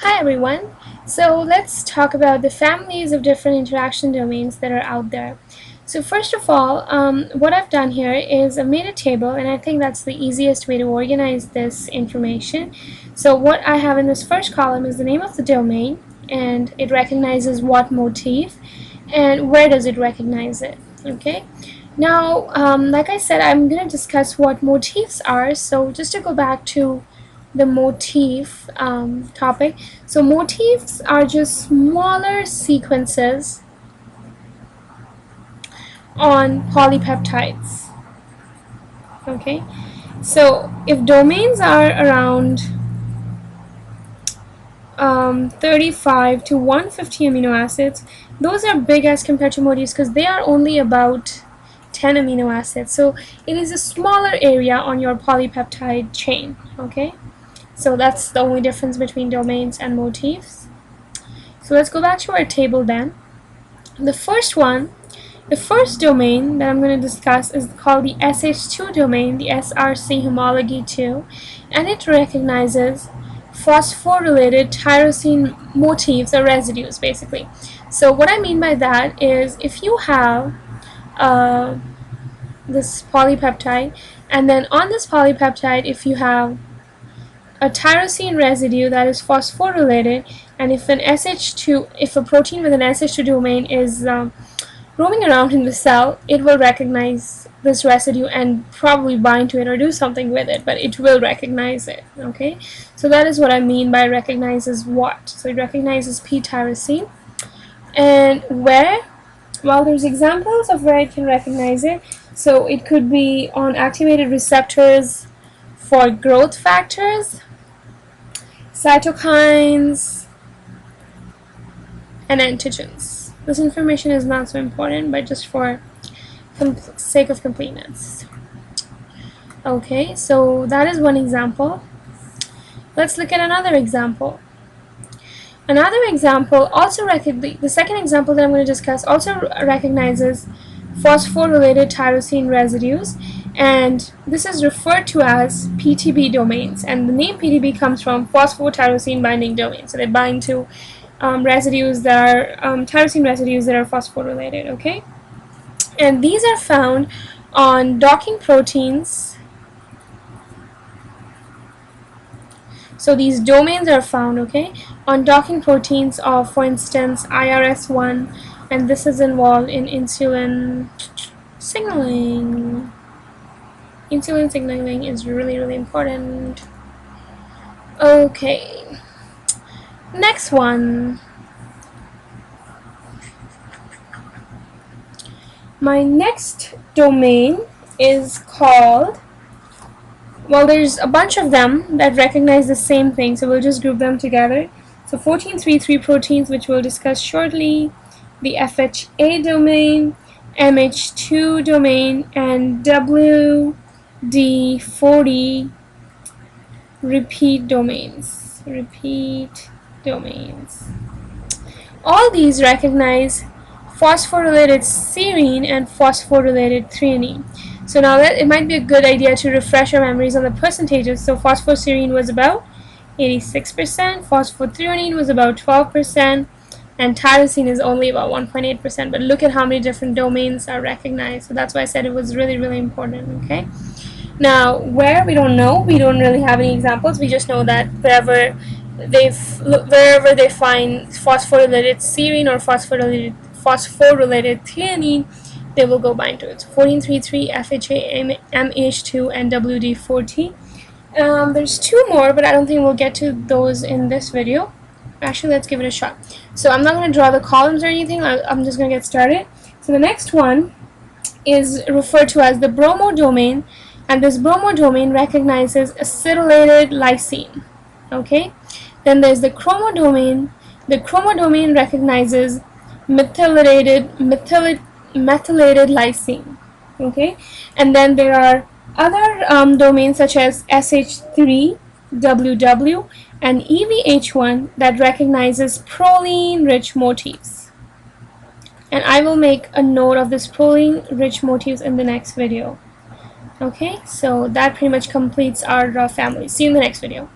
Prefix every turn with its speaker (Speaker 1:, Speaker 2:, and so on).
Speaker 1: Hi everyone. So let's talk about the families of different interaction domains that are out there. So first of all, what I've done here is I've made a table, and I think that's the easiest way to organize this information. So what I have in this first column is the name of the domain, and it recognizes what motif, and where does it recognize it. Okay. Now, like I said, I'm going to discuss what motifs are. So just to go back to the motif topic. So motifs are just smaller sequences on polypeptides. Okay, so if domains are around 35 to 150 amino acids, those are big as compared to motifs because they are only about 10 amino acids. So it is a smaller area on your polypeptide chain. Okay, so that's the only difference between domains and motifs. So let's go back to our table then. The first domain that I'm going to discuss is called the SH2 domain, the SRC homology 2, and it recognizes phosphorylated tyrosine motifs or residues basically. So what I mean by that is if you have this polypeptide, and then on this polypeptide if you have a tyrosine residue that is phosphorylated, and if a protein with an SH2 domain is roaming around in the cell, it will recognize this residue and probably bind to it or do something with it, but it will recognize it. Okay, so that is what I mean by recognizes what. So it recognizes p-tyrosine, and where? Well, there's examples of where it can recognize it. So it could be on activated receptors for growth factors, cytokines, and antigens. This information is not so important, but just for sake of completeness. Okay, so that is one example. Let's look at another example. Another example also the second example that I'm going to discuss also recognizes phosphorylated tyrosine residues, and this is referred to as PTB domains, and the name PTB comes from phosphotyrosine binding domain. So they bind to residues that are tyrosine residues that are phosphorylated. Okay, and these are found on docking proteins. So these domains are found, okay, on docking proteins of, for instance, IRS1, and this is involved in insulin signaling. Insulin signaling is really, really important. Okay, next one. My next domain is called, well, there's a bunch of them that recognize the same thing, so we'll just group them together. So 14-3-3 proteins, which we'll discuss shortly, the FHA domain, MH2 domain, and WD40 repeat domains. All these recognize phosphorylated serine and phosphorylated threonine. So now that it might be a good idea to refresh our memories on the percentages. So phosphoserine was about 86%, phosphothreonine was about 12%, and tyrosine is only about 1.8%. But look at how many different domains are recognized. So that's why I said it was really, really important. Okay. Now, where we don't know, we don't really have any examples. We just know that wherever they find phosphorylated serine or phosphorylated threonine, they will go bind to it. So 14-3-3, FHA, MH2, and WD40. There's two more, but I don't think we'll get to those in this video. Actually, let's give it a shot. So I'm not going to draw the columns or anything. I'm just going to get started. So the next one is referred to as the bromo domain, and this bromo domain recognizes acetylated lysine. Okay. Then there's the chromo domain. The chromo domain recognizes methylated lysine. Okay, and then there are other domains such as SH3, WW, and EVH1 that recognizes proline-rich motifs. And I will make a note of this proline-rich motifs in the next video. Okay, so that pretty much completes our family. See you in the next video.